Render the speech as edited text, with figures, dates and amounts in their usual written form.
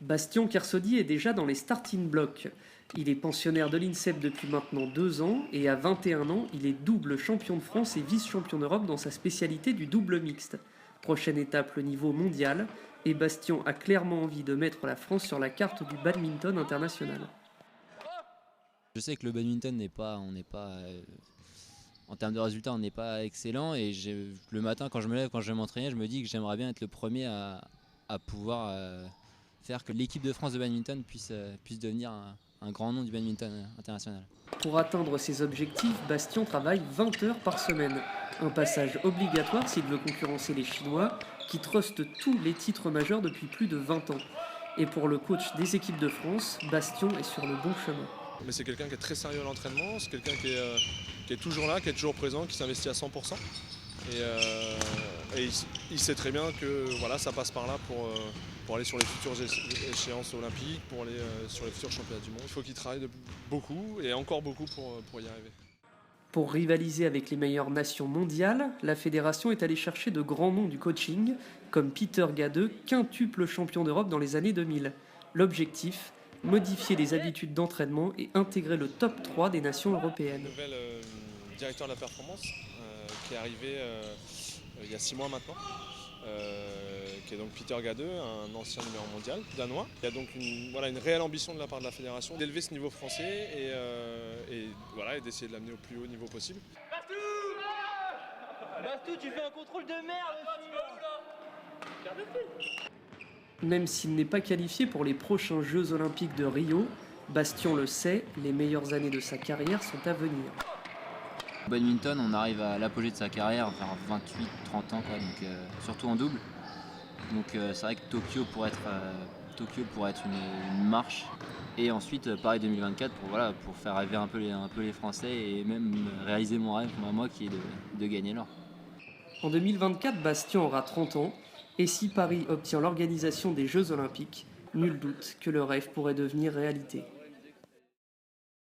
Bastien Kersaudy est déjà dans les starting blocks. Il est pensionnaire de l'INSEP depuis maintenant 2 ans et à 21 ans, il est double champion de France et vice-champion d'Europe dans sa spécialité du double mixte. Prochaine étape, le niveau mondial, et Bastien a clairement envie de mettre la France sur la carte du badminton international. Je sais que le badminton en termes de résultats, on n'est pas excellent et le matin quand je me lève, quand je vais m'entraîner, je me dis que j'aimerais bien être le premier à pouvoir faire que l'équipe de France de badminton puisse devenir un grand nom du badminton international. Pour atteindre ses objectifs, Bastien travaille 20 heures par semaine. Un passage obligatoire s'il veut concurrencer les Chinois, qui trustent tous les titres majeurs depuis plus de 20 ans. Et pour le coach des équipes de France, Bastien est sur le bon chemin. Mais c'est quelqu'un qui est très sérieux à l'entraînement, c'est quelqu'un qui est toujours là, qui est toujours présent, qui s'investit à 100%. Et il sait très bien que voilà, ça passe par là pour aller sur les futures échéances olympiques, pour aller sur les futurs championnats du monde. Il faut qu'il travaille beaucoup et encore beaucoup pour y arriver. Pour rivaliser avec les meilleures nations mondiales, la fédération est allée chercher de grands noms du coaching, comme Peter Gadeux, quintuple champion d'Europe dans les années 2000. L'objectif, modifier les habitudes d'entraînement et intégrer le top 3 des nations européennes. Le nouvel directeur de la performance qui est arrivé il y a 6 mois maintenant, qui est donc Peter Gadeux, un ancien numéro mondial danois. Il y a donc une réelle ambition de la part de la fédération d'élever ce niveau français et d'essayer de l'amener au plus haut niveau possible. Bastou, tu fais un contrôle de merde aussi. Même s'il n'est pas qualifié pour les prochains Jeux Olympiques de Rio, Bastien le sait, les meilleures années de sa carrière sont à venir. Au badminton, on arrive à l'apogée de sa carrière vers 28-30 ans, quoi, donc, surtout en double. Donc c'est vrai que Tokyo pourrait être une marche. Et ensuite, Paris 2024 pour faire rêver un peu les Français et même réaliser mon rêve, moi qui est de gagner l'or. En 2024, Bastien aura 30 ans, et si Paris obtient l'organisation des Jeux Olympiques, nul doute que le rêve pourrait devenir réalité.